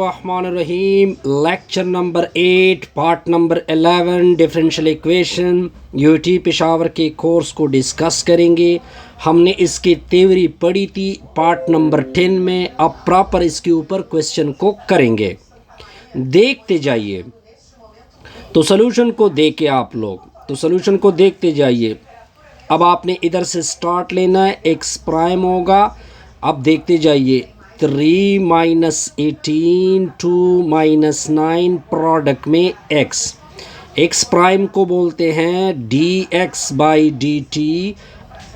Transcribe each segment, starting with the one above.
रहीम lecture number 8 part number 11 differential equation UT Peshawar के course को discuss करेंगे। हमने इसकी थ्योरी पढ़ी थी पार्ट नंबर 10 में। अब प्रॉपर इसके ऊपर क्वेश्चन को करेंगे, देखते जाइए। तो सॉल्यूशन को देखे आप लोग, तो सॉल्यूशन को देखते जाइए। अब आपने इधर से स्टार्ट लेना है, एक्स प्राइम होगा। अब देखते जाइए 3 माइनस 18 2 माइनस 9 प्रोडक्ट में एक्स प्राइम को बोलते हैं D x by D T,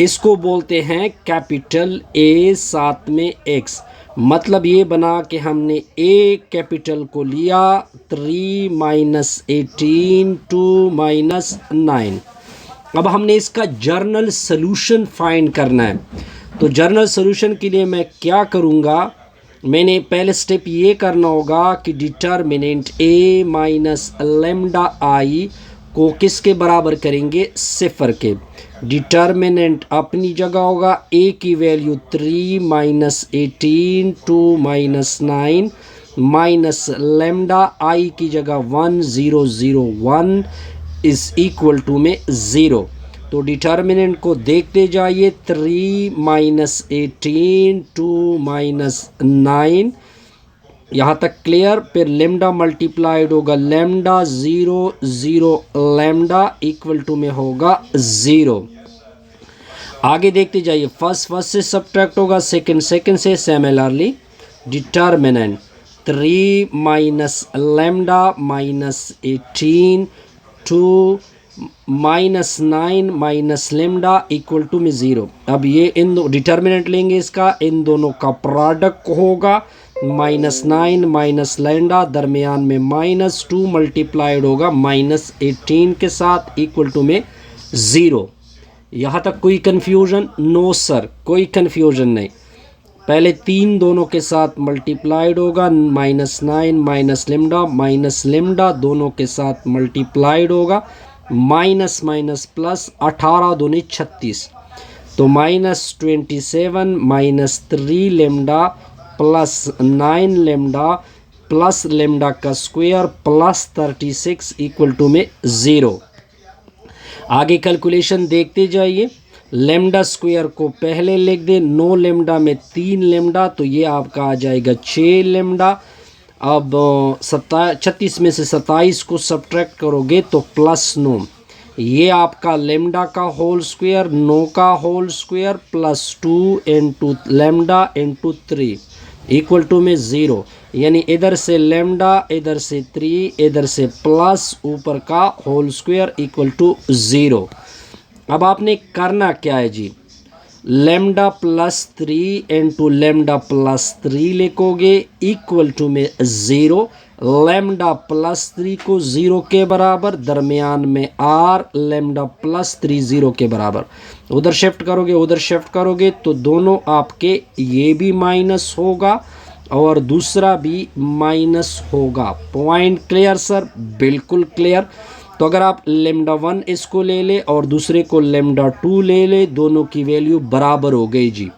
इसको बोलते हैं कैपिटल ए साथ में एक्स। मतलब ये बना कि हमने ए कैपिटल को लिया 3 माइनस 18 2 माइनस 9। अब हमने इसका जर्नल सॉल्यूशन फाइंड करना है। तो जर्नल सॉल्यूशन के लिए मैं क्या करूँगा, मैंने पहले स्टेप ये करना होगा कि determinant A minus lambda I को किसके बराबर करेंगे, सिफर के। डिटर्मिनेंट अपनी जगह होगा, ए की value 3 minus 18 2 minus 9 minus lambda I की जगह 1 0 0 1 इज इक्वल टू में 0। तो डिटर्मिनेंट को देखते जाइए 3 माइनस 18 2 माइनस 9, यहाँ तक क्लियर। फिर लेमडा मल्टीप्लाइड होगा लेमडा 0 0 लेमडा इक्वल टू में होगा 0। आगे देखते जाइए, फर्स्ट से सब्ट्रैक्ट होगा सेकंड से similarly. Determinant 3 minus lambda minus 18 2 minus 9 minus lambda equal to में 0। अब ये इन दो डिटर्मिनेंट लेंगे, इसका इन दोनों का प्रोडक्ट होगा माइनस 9 माइनस लेमडा, दरमियान में माइनस 2 मल्टीप्लाइड होगा माइनस 18 के साथ इक्वल टू में 0। यहाँ तक कोई कन्फ्यूजन? नो सर, कोई कन्फ्यूजन नहीं। पहले 3 दोनों के साथ मल्टीप्लाइड होगा माइनस 9 माइनस लेमडा दोनों के साथ मल्टीप्लाइड होगा माइनस माइनस प्लस 18 दूनी 36, तो minus 27 minus 3 lambda plus 9 lambda plus lambda का स्क्वायर प्लस 36 इक्वल टू में 0। आगे कैलकुलेशन देखते जाइए। लेमडा स्क्वायर को पहले लिख दे, 9 लेमडा में 3 लेमडा, तो ये आपका आ जाएगा 6 लेमडा। अब 36 में से 27 को सब्ट्रैक्ट करोगे तो प्लस 9, ये आपका लेमडा का होल स्क्वायर 9 का whole square plus 2 into lambda into 3 equal to में 0। यानी इधर से लेमडा इधर से 3 इधर से प्लस ऊपर का होल स्क्वायर इक्वल टू 0। अब आपने करना क्या है जी, lambda plus 3 into lambda plus 3 लिखोगे इक्वल टू में 0। लेमडा प्लस 3 को 0 के बराबर, दरमियान में आर, लेमडा प्लस 3 0 के बराबर। उधर शिफ्ट करोगे उधर शिफ्ट करोगे तो दोनों आपके, ये भी माइनस होगा और दूसरा भी माइनस होगा। Point clear sir? बिल्कुल क्लियर। तो अगर आप लेमडा 1 इसको ले ले और दूसरे को लेमडा 2 ले ले, दोनों की वैल्यू बराबर हो गई जी।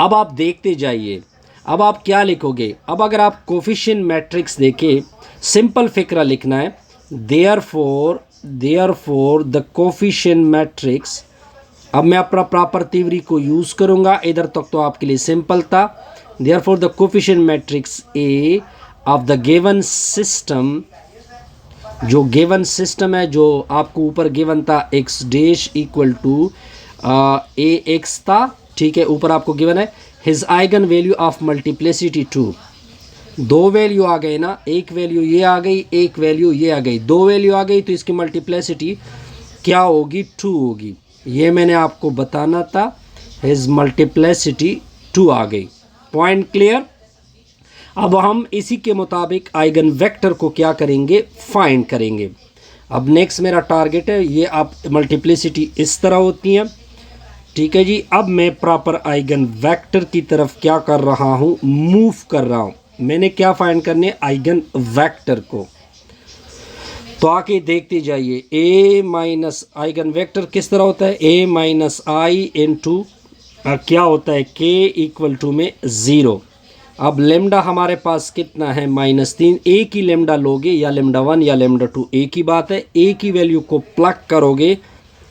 अब आप देखते जाइए, अब आप क्या लिखोगे। अब अगर आप कोफिशिएंट मैट्रिक्स देखें, सिंपल फिक्रा लिखना है, देयरफॉर द कोफिशिएंट मैट्रिक्स। अब मैं अपना प्रॉपर थ्योरी को यूज़ करूँगा, इधर तक तो आपके लिए सिंपल था। Therefore the coefficient matrix A of the given system, जो गिवन सिस्टम है, जो आपको ऊपर गिवन था X dash equal to A X था, ठीक है, ऊपर आपको गिवन है his eigen value of multiplicity 2। 2 value आ गए ना, एक वैल्यू ये आ गई, एक वैल्यू ये आ गई, 2 वैल्यू आ गई, तो इसकी मल्टीप्लिसिटी क्या होगी, 2 होगी। ये मैंने आपको बताना था, हिज मल्टीप्लिसिटी 2 आ गई। Point clear. अब हम इसी के मुताबिक आइगन वेक्टर को क्या करेंगे, फाइंड करेंगे। अब नेक्स्ट मेरा टारगेट है, ये आप मल्टीप्लिसिटी इस तरह होती है, ठीक है जी। अब मैं प्रॉपर आइगन वेक्टर की तरफ क्या कर रहा हूँ, मूव कर रहा हूँ। मैंने क्या फाइंड करने, आइगन वेक्टर को। तो आके देखते जाइए, ए माइनस आइगन वेक्टर किस तरह होता है, ए माइनस आई इंटू क्या होता है, के इक्वल टू में 0। अब लेमडा हमारे पास कितना है -3, एक ही लेमडा लोगे या लेमडा 1 या लेमडा 2 एक ही बात है, एक ही वैल्यू को प्लग करोगे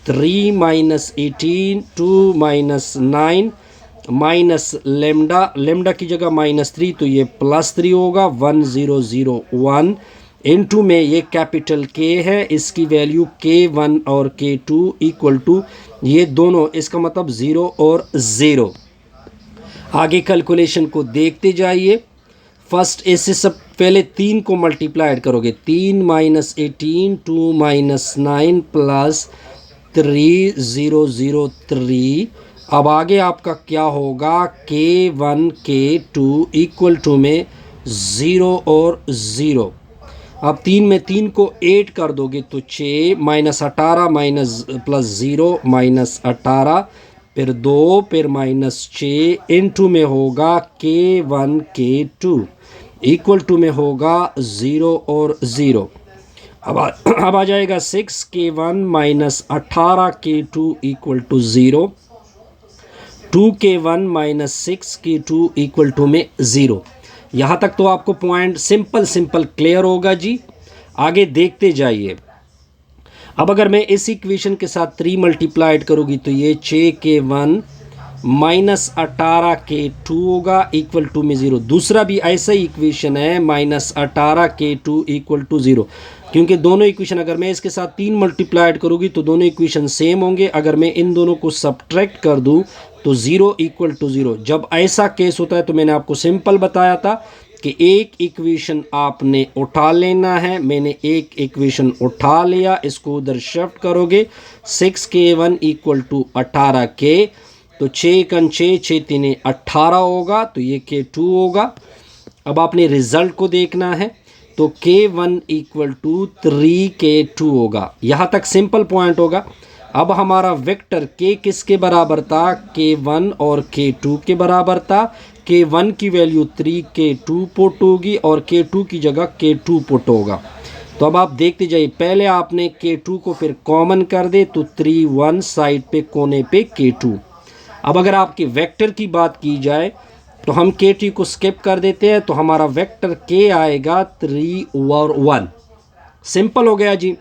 3 - 18 2 - 9 माइनस लेमडा की जगह -3 तो ये +3 होगा 1001 इनटू में ये कैपिटल के है, इसकी वैल्यू K1 और K2 इक्वल टू ये दोनों, इसका मतलब 0 और 0। आगे कैलकुलेशन को देखते जाइए। फर्स्ट इससे सब पहले 3 को मल्टीप्लाइड करोगे, 3 - 18 2 - 9 प्लस 3003। अब आगे आपका क्या होगा, K1 K2 इक्वल टू में 0 और 0। अब 3 में 3 को 8 कर दोगे तो 6 -18 +0 -18 फिर 2 फिर -6 इनटू में होगा K1 K2 इक्वल टू में होगा 0 और 0। अब आ जाएगा 6 K1 -18 K2 equal to 0, 2 K1 -6 K2 equal to में 0। यहाँ तक तो आपको पॉइंट सिंपल क्लियर होगा जी। आगे देखते जाइए। अब अगर मैं इस इक्वेशन के साथ 3 मल्टीप्लाइड करूँगी तो ये 6 K1 -18 K2 होगा इक्वल टू में 0। दूसरा भी ऐसा ही इक्वेशन है -18 K2 इक्वल टू 0, क्योंकि दोनों इक्वेशन अगर मैं इसके साथ 3 मल्टीप्लाइड करूँगी तो दोनों इक्वेशन सेम होंगे। अगर मैं इन दोनों को सब्ट्रैक्ट कर दूँ तो 0 इक्वल टू 0। जब ऐसा केस होता है तो मैंने आपको सिंपल बताया था कि एक इक्वेशन आपने उठा लेना है। मैंने एक इक्वेशन उठा लिया, इसको उधर शिफ्ट करोगे 6 K1 इक्वल टू 18 K, तो 6 × 6 6 3 18 होगा, तो ये K2 होगा। अब आपने रिजल्ट को देखना है तो K1 इक्वल टू 3 K2 होगा। यहाँ तक सिंपल पॉइंट होगा। अब हमारा वेक्टर K किसके बराबर था, K1 और K2 के बराबर था। K1 की वैल्यू 3 K2 पुट होगी और K2 की जगह K2 पुट होगा। तो अब आप देखते जाइए, पहले आपने K2 को फिर कॉमन कर दे तो 3 1 साइड पे कोने पे K2। अब अगर आपके वेक्टर की बात की जाए तो हम K2 को स्किप कर देते हैं, तो हमारा वेक्टर K आएगा 3 और 1। सिंपल हो गया जी।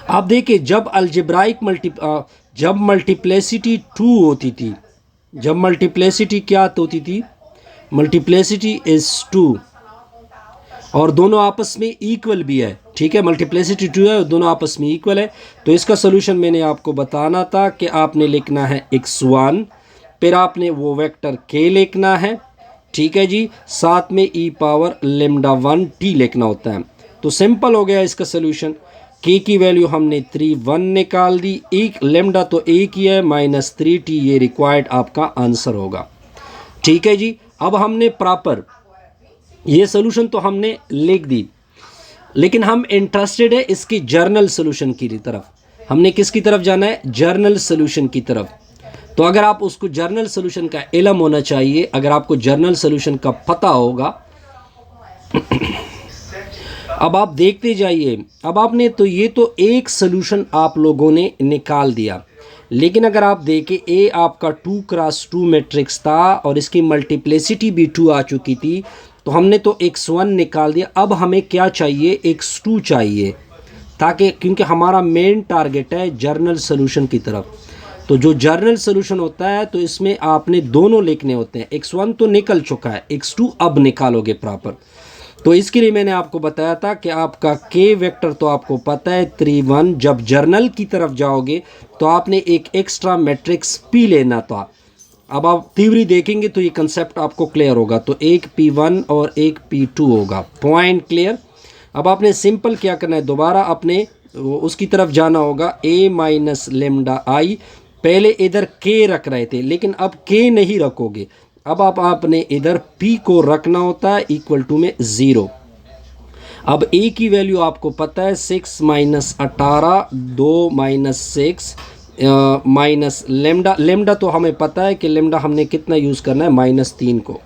आप देखिए जब अलजेब्राइक जब मल्टीप्लिसिटी 2 होती थी, जब मल्टीप्लिसिटी क्या होती थी, मल्टीप्लिसिटी इज 2 और दोनों आपस में इक्वल भी है। ठीक है, मल्टीप्लिसिटी 2 है और दोनों आपस में इक्वल है। तो इसका सोल्यूशन मैंने आपको बताना था कि आपने लिखना है x1, फिर आपने वो वेक्टर k लिखना है। ठीक है जी, साथ में e पावर λ1t लिखना होता है। तो सिंपल हो गया इसका सोल्यूशन। k की वैल्यू हमने 3 1 निकाल दी, एक लेमडा तो एक ही है, -3t ये रिक्वायर्ड आपका आंसर होगा। ठीक है जी। अब हमने प्रॉपर ये सोल्यूशन तो हमने लिख दी, लेकिन हम इंटरेस्टेड है इसकी जर्नल सोल्यूशन की तरफ। हमने किसकी तरफ जाना है, जर्नल सोल्यूशन की तरफ। तो अगर आप उसको जर्नल सोल्यूशन का इल्म होना चाहिए, अगर आपको जर्नल सोल्यूशन का पता होगा अब आप देखते जाइए। अब आपने तो ये तो एक सोल्यूशन आप लोगों ने निकाल दिया, लेकिन अगर आप देखें ए आपका 2 × 2 मैट्रिक्स था और इसकी मल्टीप्लिसिटी भी 2 आ चुकी थी, तो हमने तो x1 निकाल दिया। अब हमें क्या चाहिए, x2 चाहिए, ताकि क्योंकि हमारा मेन टारगेट है जर्नल सोल्यूशन की तरफ। तो जो जर्नल सोल्यूशन होता है तो इसमें आपने दोनों लिखने होते हैं। x1 तो निकल चुका है, x2 अब निकालोगे प्रॉपर। तो इसके लिए मैंने आपको बताया था कि आपका k वेक्टर तो आपको पता है 3 1। जब जर्नल की तरफ जाओगे तो आपने एक एक्स्ट्रा मैट्रिक्स p लेना था। अब आप थ्योरी देखेंगे तो ये कंसेप्ट आपको क्लियर होगा। तो एक P1 और एक P2 होगा। Point clear. अब आपने सिंपल क्या करना है, दोबारा अपने उसकी तरफ जाना होगा a - λI। पहले इधर k रख रहे थे, लेकिन अब k नहीं रखोगे, अब आपने इधर p को रखना होता है इक्वल टू में 0। अब a की वैल्यू आपको पता है 6 - 18 2 - 6 माइनस लेमडा तो हमें पता है कि लेमडा हमने कितना यूज़ करना है, -3 को।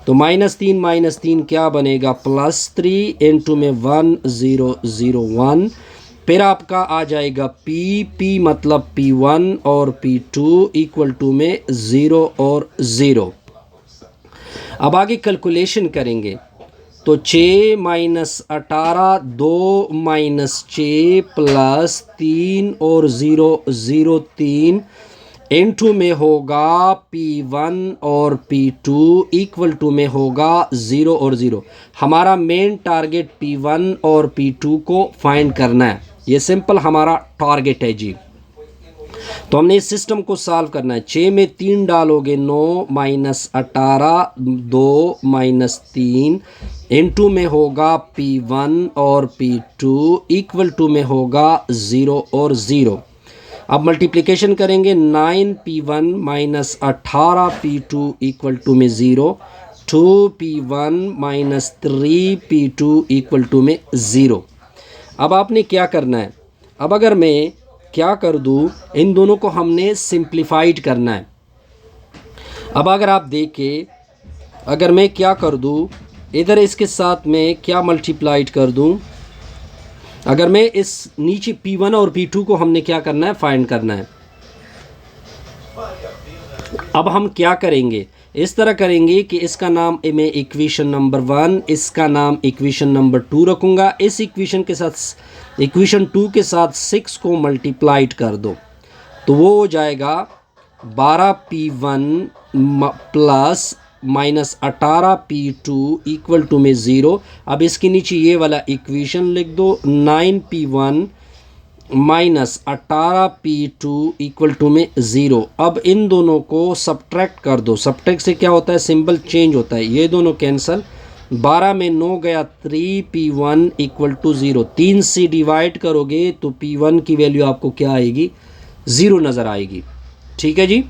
तो -3 क्या बनेगा, +3 इनटू में 1001। फिर आपका आ जाएगा p मतलब P1 और P2 इक्वल टू में 0 और 0। अब आगे कैलकुलेशन करेंगे तो 6 माइनस 18 2 माइनस 6 प्लस 3 और 0 0 3 इनटू में होगा P1 और P2 इक्वल टू में होगा 0 और 0। हमारा मेन टारगेट P1 और P2 को फाइंड करना है, ये सिंपल हमारा टारगेट है जी। तो हमने इस सिस्टम को सॉल्व करना है। 6 में 3 डालोगे 9 माइनस 18 2 माइनस 3 इनटू में होगा P1 और P2 इक्वल टू में होगा 0 और 0। अब मल्टीप्लिकेशन करेंगे 9P1 minus 18P2 equal to में 0, 2P1 minus 3P2 equal to में 0। अब आपने क्या करना है, अब अगर मैं क्या कर दूँ, इन दोनों को हमने सिंप्लीफाइड करना है। अब अगर आप देखें, अगर मैं क्या कर दूँ, इधर इसके साथ में क्या मल्टीप्लाइड कर दूँ, अगर मैं इस नीचे P1 और P2 को हमने क्या करना है, फाइंड करना है। अब हम क्या करेंगे, इस तरह करेंगे कि इसका नाम मैं इक्वेशन नंबर 1, इसका नाम इक्वेशन नंबर 2 रखूँगा। इस इक्वेशन के साथ इक्वेशन 2 के साथ 6 को मल्टीप्लाइड कर दो तो वो हो जाएगा 12P1 plus minus 18P2 equal to में 0। अब इसके नीचे ये वाला इक्वेशन लिख दो, 9P1 minus 18P2 equal to में 0। अब इन दोनों को सब्ट्रैक्ट कर दो। सब्ट्रैक्ट से क्या होता है, सिंबल चेंज होता है, ये दोनों कैंसल। 12 में 9 गया, 3P1 इक्वल टू 0। 3 से डिवाइड करोगे तो P1 की वैल्यू आपको क्या आएगी, 0 नज़र आएगी। ठीक है जी।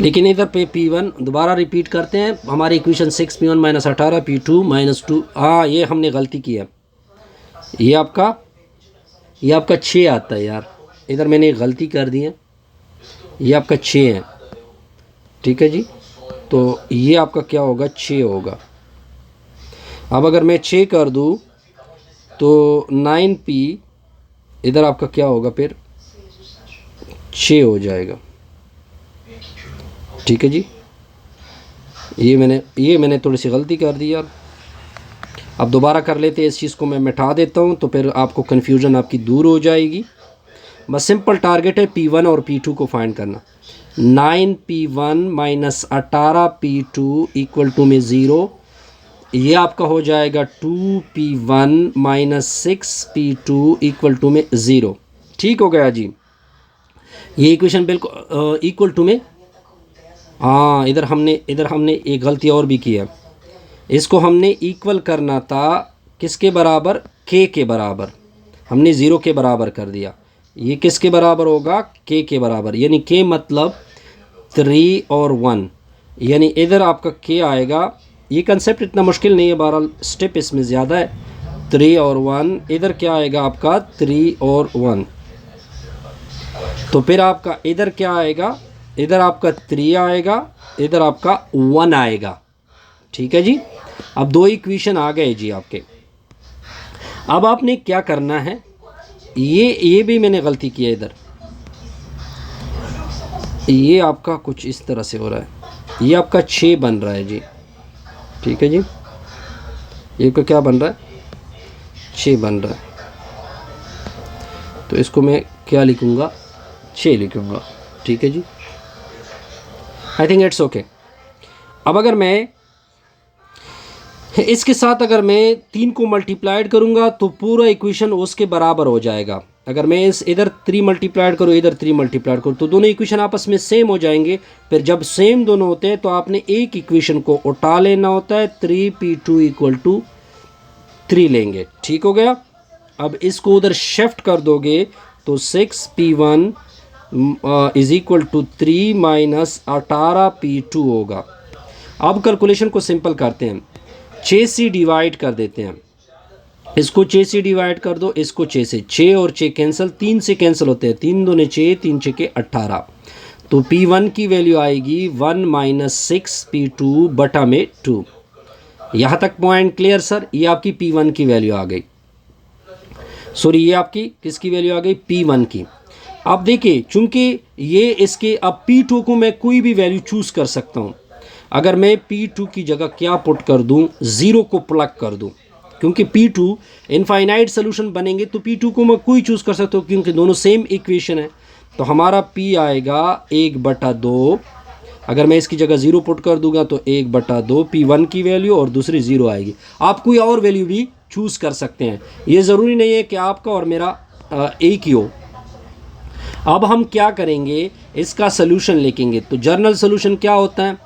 लेकिन इधर पे P1 दोबारा रिपीट करते हैं, हमारी equation 6P1 minus 18P2 minus 2। हाँ, ये हमने गलती की है, ये आपका 6 आता है यार, इधर मैंने एक गलती कर दी है, ये आपका 6 है। ठीक है जी, तो ये आपका क्या होगा, 6 होगा। अब अगर मैं 6 कर दूँ तो 9P इधर आपका क्या होगा, फिर 6 हो जाएगा। ठीक है जी, ये मैंने थोड़ी सी गलती कर दी यार। अब दोबारा कर लेते हैं, इस चीज़ को मैं मिटा देता हूँ तो फिर आपको कन्फ्यूज़न आपकी दूर हो जाएगी। बस सिंपल टारगेट है P1 और P2 को फाइंड करना। 9P1 minus 18P2 equal to में 0, ये आपका हो जाएगा 2P1 minus 6P2 equal to में 0। ठीक हो गया जी, ये इक्वेशन बिल्कुल इक्वल टू में। हाँ, इधर हमने एक गलती और भी की है, इसको हमने इक्वल करना था किसके बराबर, K के बराबर। हमने 0 के बराबर कर दिया, ये किसके बराबर होगा, K के बराबर, यानी K मतलब 3 और 1, यानी इधर आपका K आएगा। ये कंसेप्ट इतना मुश्किल नहीं है, बहरहाल स्टेप इसमें ज़्यादा है। 3 और 1, इधर क्या आएगा आपका 3 और 1, तो फिर आपका इधर क्या आएगा, इधर आपका 3 आएगा, इधर आपका 1 आएगा। ठीक है जी, अब 2 इक्वेशन आ गए जी आपके। अब आपने क्या करना है, ये भी मैंने गलती की है, इधर ये आपका कुछ इस तरह से हो रहा है, ये आपका 6 बन रहा है जी। ठीक है जी, ये को क्या बन रहा है, 6 बन रहा है, तो इसको मैं क्या लिखूँगा, 6 लिखूँगा। ठीक है जी, आई थिंक इट्स ओके। अब अगर मैं इसके साथ अगर मैं 3 को मल्टीप्लाइड करूँगा तो पूरा इक्वेशन उसके बराबर हो जाएगा। अगर मैं इस इधर 3 मल्टीप्लाइड करूँ, इधर 3 मल्टीप्लाइड करूँ, तो दोनों इक्वेशन आपस में सेम हो जाएंगे। फिर जब सेम दोनों होते हैं तो आपने एक इक्वेशन को उठा लेना होता है, 3P2 इक्वल टू 3 लेंगे। ठीक हो गया। अब इसको उधर शिफ्ट कर दोगे तो 6P1 is equal to 3 minus 18P2 होगा। अब कैलकुलेशन को सिंपल करते हैं, 6 से डिवाइड कर देते हैं, इसको 6 से डिवाइड कर दो, इसको 6 से, 6 और 6 कैंसिल, 3 से कैंसिल होते हैं, 3 दूने 6, 3 6 के 18, तो P1 की वैल्यू आएगी 1 माइनस 6P2 बटा में 2। यहाँ तक पॉइंट क्लियर सर, ये आपकी P1 की वैल्यू आ गई, सॉरी ये आपकी किसकी वैल्यू आ गई, P1 की। अब देखिए, चूंकि ये इसके, अब P2 को मैं कोई भी वैल्यू चूज़ कर सकता हूँ। अगर मैं P2 की जगह क्या पुट कर दूं, 0 को प्लग कर दूं, क्योंकि P2 इनफाइनाइट सोल्यूशन बनेंगे तो P2 को मैं कोई चूज़ कर सकता हूँ क्योंकि दोनों सेम इक्वेशन है। तो हमारा P आएगा 1/2, अगर मैं इसकी जगह 0 पुट कर दूंगा तो 1/2 P1 की वैल्यू और दूसरी 0 आएगी। आप कोई और वैल्यू भी चूज़ कर सकते हैं, ये ज़रूरी नहीं है कि आपका और मेरा एक ही हो। अब हम क्या करेंगे, इसका सोल्यूशन लिखेंगे। तो जर्नल सोल्यूशन क्या होता है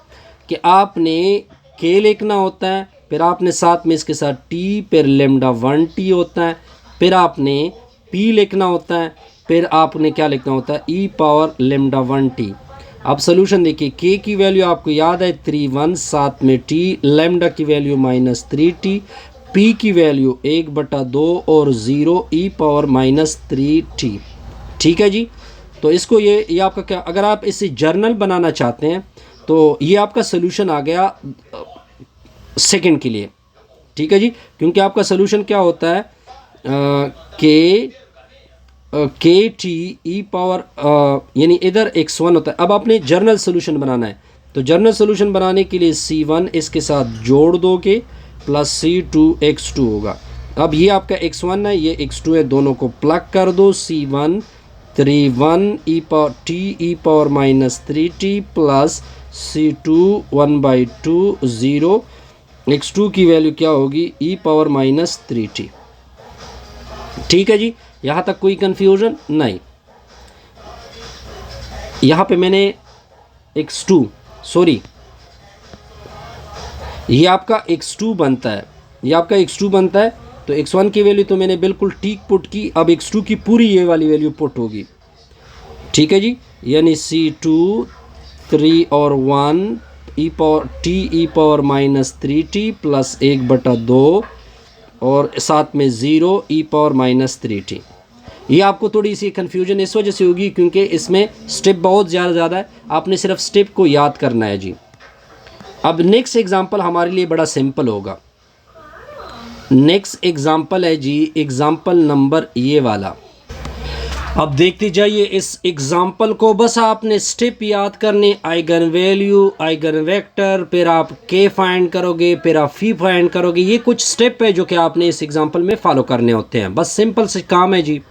कि आपने K लिखना होता है, फिर आपने साथ में इसके साथ T, फिर लेमडा 1T होता है, फिर आपने P लिखना होता है, फिर आपने क्या लिखना होता है e पावर लेमडा 1T। अब सोल्यूशन देखिए, K की वैल्यू आपको याद है 3 1, साथ में T, लेमडा की वैल्यू -3T, P की वैल्यू 1/2 और 0 e पावर -3T। ठीक है जी। तो इसको ये आपका क्या, अगर आप इसे जर्नल बनाना चाहते हैं तो ये आपका सोल्यूशन आ गया सेकंड के लिए। ठीक है जी, क्योंकि आपका सोल्यूशन क्या होता है के टी ई पावर यानी इधर x1 होता है। अब आपने जर्नल सोल्यूशन बनाना है, तो जर्नल सोल्यूशन बनाने के लिए C1 इसके साथ जोड़ दोगे प्लस C2 x2 होगा। अब ये आपका x1 है, ये x2 है, दोनों को प्लग कर दो। C1 3 1 e power -3t plus C2 1/2 0, x2 की वैल्यू क्या होगी e पावर -3t। ठीक है जी, यहाँ तक कोई कन्फ्यूजन नहीं। यहाँ पे मैंने x2 सॉरी ये आपका x2 बनता है, ये आपका x2 बनता है। तो x1 की वैल्यू तो मैंने बिल्कुल ठीक पुट की, अब x2 की पूरी ये वाली वैल्यू पुट होगी। ठीक है जी, यानी C2 3 और 1 e पावर -3t प्लस 1/2 और साथ में 0 e पावर -3t। ये आपको थोड़ी सी कन्फ्यूजन इस वजह से होगी क्योंकि इसमें स्टेप बहुत ज़्यादा है, आपने सिर्फ स्टेप को याद करना है जी। अब नेक्स्ट एग्जांपल हमारे लिए बड़ा सिंपल होगा। नेक्स्ट एग्जांपल है जी, एग्जांपल नंबर ये वाला। अब देखते जाइए इस एग्जांपल को, बस आपने स्टेप याद करने, आइगन वैल्यू, आइगन वेक्टर, फिर आप K फाइंड करोगे, फिर आप फी फाइंड करोगे। ये कुछ स्टेप है जो कि आपने इस एग्जांपल में फॉलो करने होते हैं, बस सिंपल से काम है जी।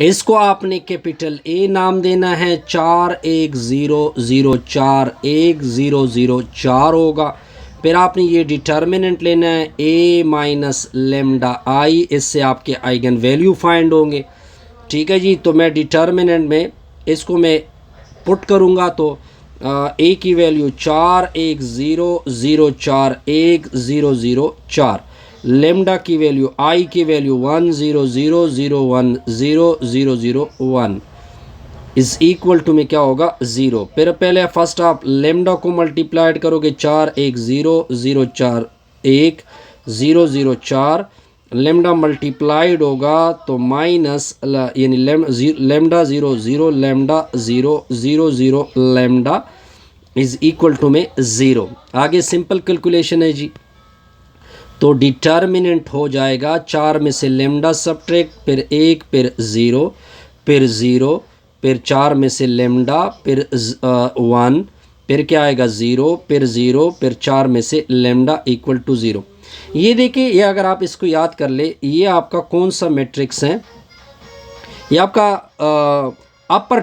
इसको आपने कैपिटल A नाम देना है, 4 1 0 0 4 1 0 0 4 होगा। फिर आपने ये डिटर्मिनेंट लेना है A माइनस लेमडा आई, इससे आपके आइगन वैल्यू फाइंड होंगे। ठीक है जी, तो मैं डिटर्मिनेंट में इसको मैं पुट करूँगा तो A की वैल्यू 4 1 0 0 4 1 0 0 4, लेमडा की वैल्यू आई की वैल्यू 1 0 0 0 1 0 0 0 1 इज़ इक्वल टू में क्या होगा 0। फिर पहले फर्स्ट आप लेमडा को मल्टीप्लाइड करोगे, 4 1 0 0 4 1 0 0 4, लेमडा मल्टीप्लाइड होगा तो माइनस यानी lambda 0 0 lambda 0 0 0 lambda is equal to में 0। आगे सिंपल कैलकुलेशन है जी, तो डिटर्मिनेंट हो जाएगा 4 में से लेमडा सब्ट्रैक्ट, फिर 1, फिर 0, फिर 0, फिर 4 में से लेमडा, फिर 1, फिर क्या आएगा 0, फिर 0, फिर 4 में से लेमडा इक्वल टू 0। ये देखिए, ये अगर आप इसको याद कर ले, ये आपका कौन सा मैट्रिक्स है, ये आपका अपर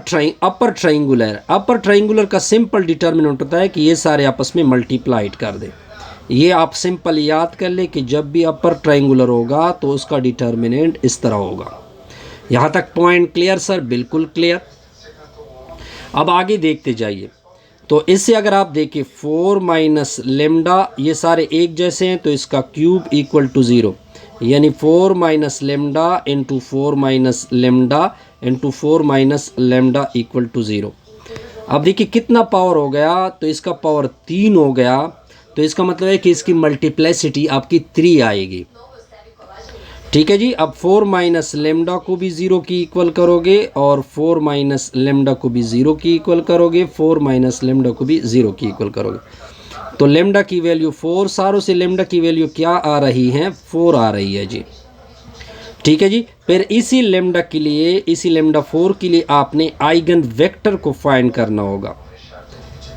ट्राइंगुलर। अपर ट्राइंगुलर का सिंपल डिटर्मिनेंट होता है कि ये सारे आपस में मल्टीप्लाइड कर दे। ये आप सिंपल याद कर ले कि जब भी अपर ट्राइंगुलर होगा तो उसका डिटर्मिनेंट इस तरह होगा। यहाँ तक पॉइंट क्लियर सर? बिल्कुल क्लियर। अब आगे देखते जाइए, तो इससे अगर आप देखिए 4 माइनस लेमडा, ये सारे एक जैसे हैं तो इसका क्यूब इक्वल टू 0, यानी 4 minus lambda into 4 minus lambda into 4 minus lambda equal to 0। अब देखिए कितना पावर हो गया, तो इसका पावर 3 हो गया, तो इसका मतलब है कि इसकी मल्टीप्लिसिटी आपकी 3 आएगी। ठीक है जी। अब 4 माइनस लेमडा को भी 0 की इक्वल करोगे और 4 माइनस लेमडा को भी 0 की इक्वल करोगे, 4 माइनस लेमडा को भी 0 की इक्वल करोगे, तो लेमडा की वैल्यू 4, सारों से लेमडा की वैल्यू क्या आ रही है 4 आ रही है जी। ठीक है जी। फिर इसी लेमडा के लिए, इसी लेमडा 4 के लिए आपने आइगन वेक्टर को फाइंड करना होगा।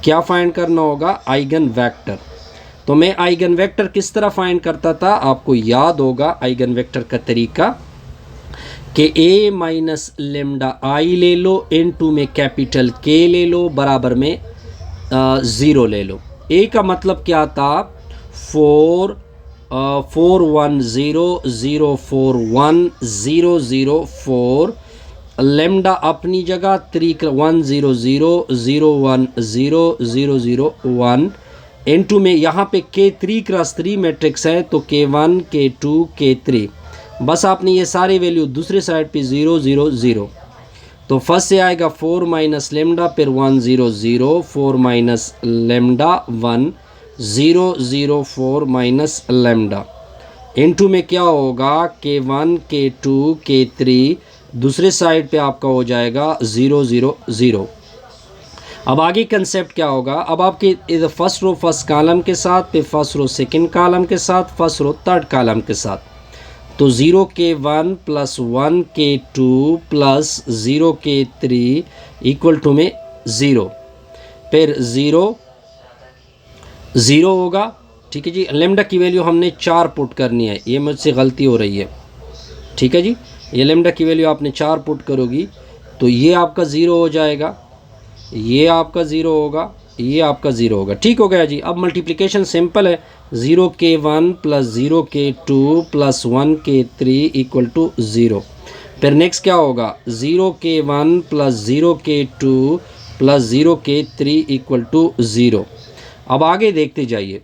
क्या फाइंड करना होगा? Eigen vector. तो मैं आइगन वेक्टर किस तरह फाइंड करता था? आपको याद होगा आइगन वेक्टर का तरीका कि a माइनस लेमडा आई ले लो, इनटू में कैपिटल K ले लो, बराबर में 0 ले लो। a का मतलब क्या था? 410041004 लेमडा अपनी जगह 3 100 0 0 1 इनटू में यहाँ पे K 3x3 मैट्रिक्स है, तो K1 K2 K3। बस आपने ये सारे वैल्यू दूसरे साइड पे 0 0 0। तो फर्स्ट से आएगा 4 माइनस लेमडा, फिर 1 0 0, 4 minus lambda 1 0 0 4 minus lambda into में क्या होगा? K1 K2 K3, दूसरे साइड पे आपका हो जाएगा 0 0 0। अब आगे कंसेप्ट क्या होगा? अब आपके इधर फर्स्ट रो फर्स्ट कॉलम के साथ, फिर फर्स्ट रो सेकंड कॉलम के साथ, फर्स्ट रो थर्ड कॉलम के साथ। तो 0 K1 plus 1 K2 plus 0 K3 equal to में 0, फिर 0 0 होगा। ठीक है जी। लेमडा की वैल्यू हमने 4 पुट करनी है, ये मुझसे गलती हो रही है। ठीक है जी, ये लेमडा की वैल्यू आपने 4 पुट करोगी तो ये आपका 0 हो जाएगा, ये आपका 0 होगा, ये आपका 0 होगा। ठीक हो गया जी। अब मल्टीप्लिकेशन सिंपल है, 0 K1 plus 0 K2 plus 1 K3 equal to 0। फिर नेक्स्ट क्या होगा? 0 K1 plus 0 K2 plus 0 K3 equal to 0। अब आगे देखते जाइए।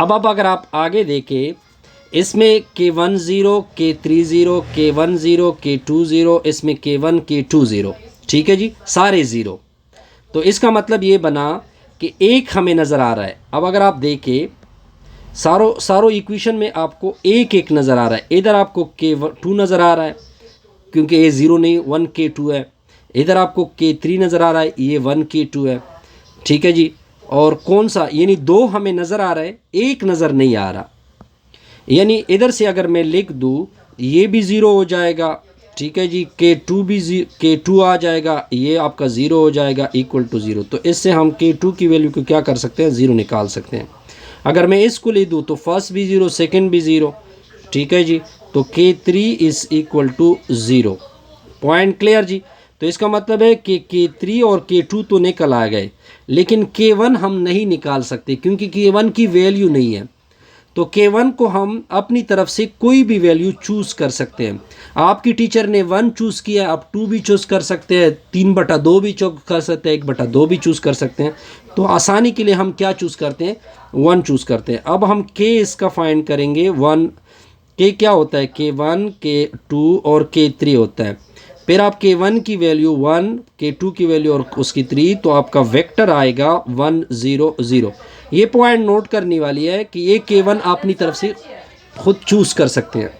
अब अगर आप आगे देखें, इसमें K1 0, K3 0, K1 0, K2 0, इसमें K1 K2 0। ठीक है जी, सारे 0। तो इसका मतलब ये बना कि एक हमें नज़र आ रहा है। अब अगर आप देखें सारों इक्वेशन में आपको एक एक नज़र आ रहा है। इधर आपको K2 नज़र आ रहा है क्योंकि ये 0 नहीं 1 K2 है। इधर आपको K3 नज़र आ रहा है, ये 1 K2 है। ठीक है जी। और कौन सा, यानी 2 हमें नज़र आ रहा है, एक नज़र नहीं आ रहा। यानी इधर से अगर मैं लिख दूँ, ये भी 0 हो जाएगा। ठीक है जी। K2 भी K2 आ जाएगा, ये आपका 0 हो जाएगा इक्वल टू 0। तो इससे हम K2 की वैल्यू को क्या कर सकते हैं? 0 निकाल सकते हैं। अगर मैं इसको ले दूँ तो फर्स्ट भी 0, सेकंड भी 0। ठीक है जी। तो K3 is equal to 0। Point clear जी। तो इसका मतलब है कि K3 और K2 तो निकल आ गए, लेकिन K1 हम नहीं निकाल सकते क्योंकि K1 की वैल्यू नहीं है। तो K1 को हम अपनी तरफ से कोई भी वैल्यू चूज़ कर सकते हैं। आपकी टीचर ने 1 चूज़ किया, आप 2 भी चूज़ कर सकते हैं, 3/2 भी चूज़ कर सकते हैं, 1/2 भी चूज़ कर सकते हैं। तो आसानी के लिए हम क्या चूज़ करते हैं? 1 चूज़ करते हैं। अब हम K इसका फाइंड करेंगे। 1 K क्या होता है? K1 K2 और K3 होता है। फिर आप K1 की वैल्यू 1, K2 की वैल्यू और उसकी 3, तो आपका वेक्टर आएगा 1 0 0। ये पॉइंट नोट करने वाली है कि ये K1 अपनी तरफ से खुद चूज़ कर सकते हैं।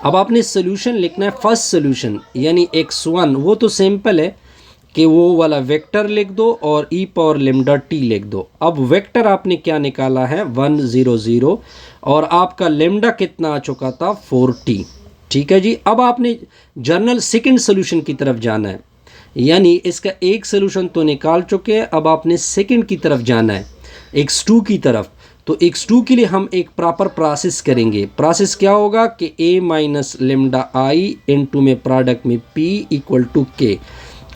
अब आपने सोल्यूशन लिखना है, फर्स्ट सोल्यूशन यानी x1, वो तो सिंपल है कि वो वाला वेक्टर लिख दो और e पावर लेमडा t लिख दो। अब वेक्टर आपने क्या निकाला है? 1 0 0, और आपका लेमडा कितना आ चुका था? 4t। ठीक है जी। अब आपने जर्नल सेकंड सोल्यूशन की तरफ जाना है, यानी इसका एक सोल्यूशन तो निकाल चुके हैं, अब आपने सेकंड की तरफ जाना है, x2 की तरफ। तो x2 के लिए हम एक प्रॉपर प्रोसेस करेंगे। प्रोसेस क्या होगा कि a minus lambda I into में प्रोडक्ट में p इक्वल टू k।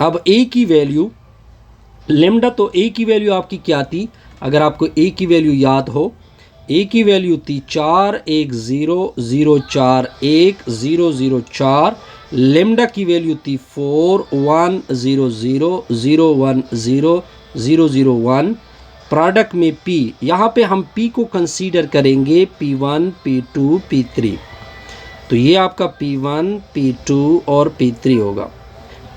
अब a की वैल्यू, लेमडा तो a की वैल्यू आपकी क्या थी? अगर आपको a की वैल्यू याद हो, a की वैल्यू थी 4 1 0 0 4 1 0 0 4। लेमडा की वैल्यू थी 4 1 0 0 0 1 0 0 0 1। प्रोडक्ट में p, यहाँ पे हम p को कंसीडर करेंगे p1 p2 p3। तो ये आपका p1 p2 और p3 होगा।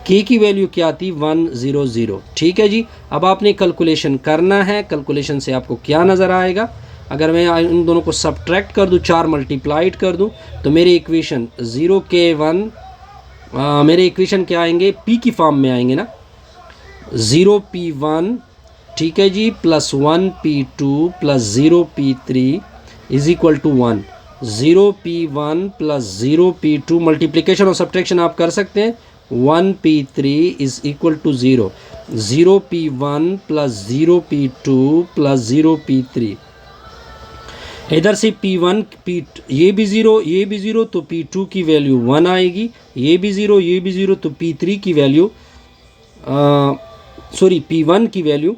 k की वैल्यू क्या थी? 1 0 0। ठीक है जी। अब आपने कैलकुलेशन करना है। कैलकुलेशन से आपको क्या नज़र आएगा? अगर मैं इन दोनों को सब्ट्रैक्ट कर दूँ, 4 मल्टीप्लाइड कर दूँ, तो मेरी इक्वेशन 0K1 मेरे इक्वेशन क्या आएंगे? p की फॉर्म में आएंगे ना, 0P1, ठीक है जी, plus 1P2 plus 0P3 is equal to 1। 0P1 plus 0P2 multiplication और सब्ट्रैक्शन आप कर सकते हैं, 1p3 is equal to 0, 0p1 plus 0p2 plus 0p3। इधर से P1 ये भी ज़ीरो तो P2 की वैल्यू 1 आएगी, ये भी ज़ीरो तो P3 की वैल्यू सॉरी P1 की वैल्यू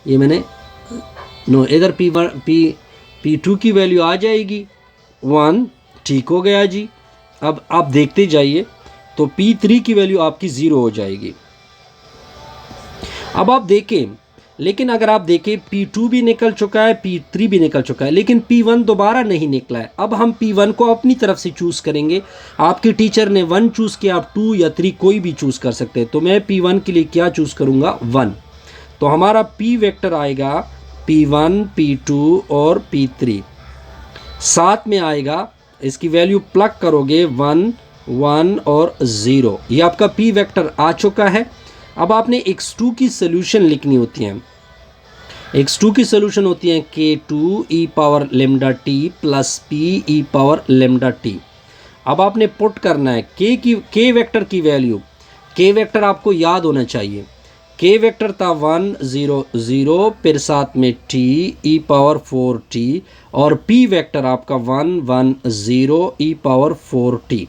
ये मैंने नो इधर P2 की वैल्यू आ जाएगी 1। ठीक हो गया जी। अब आप देखते जाइए तो P3 की वैल्यू आपकी 0 हो जाएगी। अब आप देखें, लेकिन अगर आप देखें P2 भी निकल चुका है, P3 भी निकल चुका है, लेकिन P1 दोबारा नहीं निकला है। अब हम P1 को अपनी तरफ से चूज़ करेंगे। आपके टीचर ने 1 चूज़ किया, आप 2 या 3 कोई भी चूज़ कर सकते हैं। तो मैं P1 के लिए क्या चूज़ करूँगा 1। तो हमारा P वेक्टर आएगा P1, P2 और P3। साथ में आएगा, इसकी वैल्यू प्लग करोगे 1, 1 और 0। ये आपका P वेक्टर आ चुका है। अब आपने x2 की सोल्यूशन लिखनी होती है। x2 की सोल्यूशन होती है k2 e power lambda t plus p e power lambda t। अब आपने पुट करना है k वेक्टर की वैल्यू। k वेक्टर आपको याद होना चाहिए। k वेक्टर था 1 0 0, फिर साथ में t e पावर 4t और p वेक्टर आपका 1 1 0 e पावर 4t।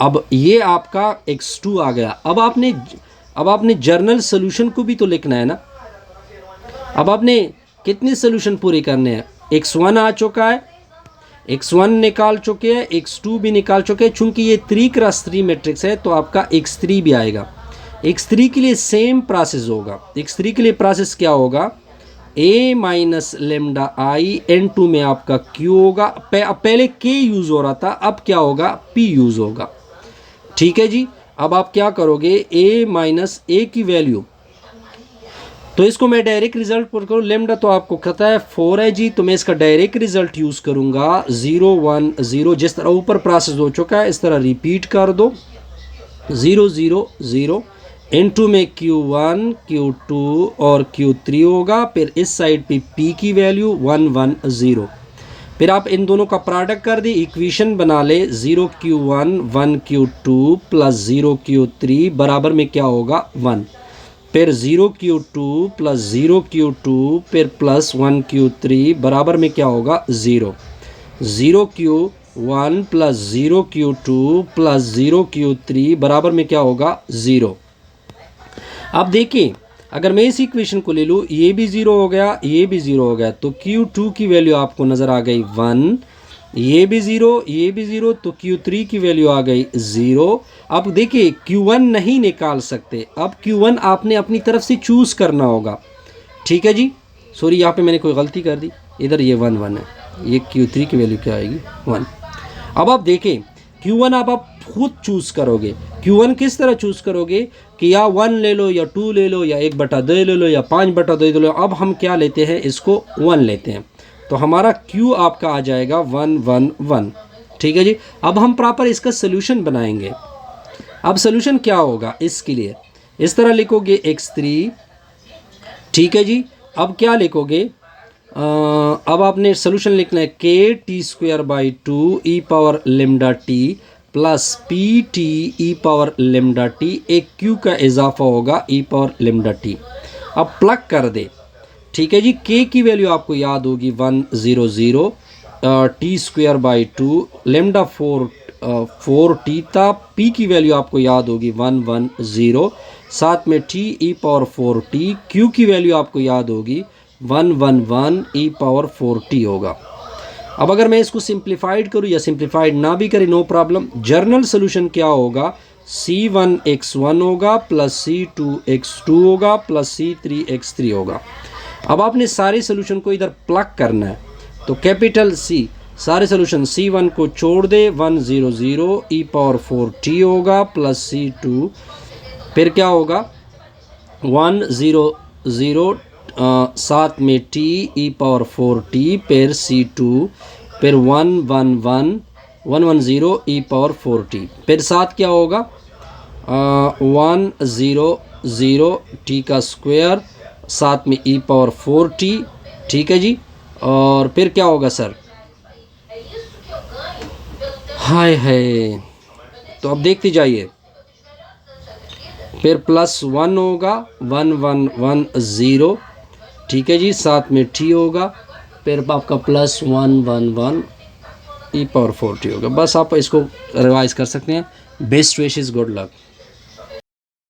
अब ये आपका x2 आ गया। अब आपने जर्नल सोल्यूशन को भी तो लिखना है ना। अब आपने कितने सोल्यूशन पूरे करने हैं? x1 आ चुका है, x1 निकाल चुके हैं, x2 भी निकाल चुके हैं। चूंकि ये 3x3 मैट्रिक्स है तो आपका x3 भी आएगा। x3 के लिए सेम प्रोसेस होगा। x3 के लिए प्रोसेस क्या होगा? a minus lambda I n2 में आपका q होगा। पहले k यूज़ हो रहा था, अब क्या होगा? p यूज़ होगा। ठीक है जी। अब आप क्या करोगे? a माइनस ए की वैल्यू, तो इसको मैं डायरेक्ट रिजल्ट पुट करूँ। लेमडा तो आपको पता है 4 है जी, तो मैं इसका डायरेक्ट रिजल्ट यूज़ करूँगा 0 1 0। जिस तरह ऊपर प्रोसेस हो चुका है इस तरह रिपीट कर दो 0 0 0। n2 में q1 q2 और q3 होगा। फिर इस साइड पे p की वैल्यू 1 1 0। फिर आप इन दोनों का प्रोडक्ट कर दी, इक्वेशन बना ले 0q1 1q2 प्लस 0q3 बराबर में क्या होगा 1। फिर 0q2 प्लस 0q2 फिर प्लस 1q3 बराबर में क्या होगा 0। 0q1 plus 0q2 plus 0q3 बराबर में क्या होगा 0। अब देखिए, अगर मैं इस इक्वेशन को ले लूँ, ये भी 0 हो गया, ये भी 0 हो गया, तो q2 की वैल्यू आपको नज़र आ गई 1। ये भी 0, ये भी 0, तो q3 की वैल्यू आ गई 0। अब देखिए q1 नहीं निकाल सकते, अब q1 आपने अपनी तरफ से चूज़ करना होगा। ठीक है जी। सॉरी, यहाँ पे मैंने कोई गलती कर दी, इधर ये 1 1 है, ये q3 की वैल्यू क्या आएगी 1। अब आप देखें q1 आप खुद चूज़ करोगे। q1 किस तरह चूज़ करोगे कि या 1 ले लो या 2 ले लो या 1/2 ले लो या 5/2 ले लो। अब हम क्या लेते हैं? इसको 1 लेते हैं, तो हमारा q आपका आ जाएगा 1 1 1। ठीक है जी। अब हम प्रॉपर इसका सोल्यूशन बनाएंगे। अब सोल्यूशन क्या होगा इसके लिए? इस तरह लिखोगे x3। ठीक है जी। अब क्या लिखोगे? अब आपने सोल्यूशन लिखना है k(t²/2 e power lambda t plus pt e power lambda t, एक q का इजाफा होगा e पावर लेमडा t। अब प्लग कर दे। ठीक है जी। k की वैल्यू आपको याद होगी 1 0 0, t²/2 लेमडा 4t था। p की वैल्यू आपको याद होगी 1 1 0, साथ में t e power 4t। q की वैल्यू आपको याद होगी 1 1 1 e पावर 4t होगा। अब अगर मैं इसको सिंप्लीफाइड करूँ या सिंप्लीफाइड ना भी करें नो प्रॉब्लम। जर्नल सोल्यूशन क्या होगा? c1x1 होगा प्लस c2x2 होगा प्लस c3x3 होगा। अब आपने सारे सोल्यूशन को इधर प्लग करना है, तो कैपिटल C सारे सोल्यूशन c1 को छोड़ दे 1 0 0 e पावर 4t होगा प्लस c2, फिर क्या होगा 1 0 0 साथ में t e पावर 4t, फिर c2, फिर 1 1 1 1 1 0 e पावर 4t, फिर साथ क्या होगा 1 0 0 t का स्क्वायर साथ में e पावर 4t। ठीक है जी। और फिर क्या होगा सर? हाय हाय, तो अब देखते जाइए फिर +1 होगा 1110, ठीक है जी, साथ में t होगा, फिर आपका +111 e⁻40 होगा। बस आप इसको रिवाइज कर सकते हैं। Best wishes, good luck.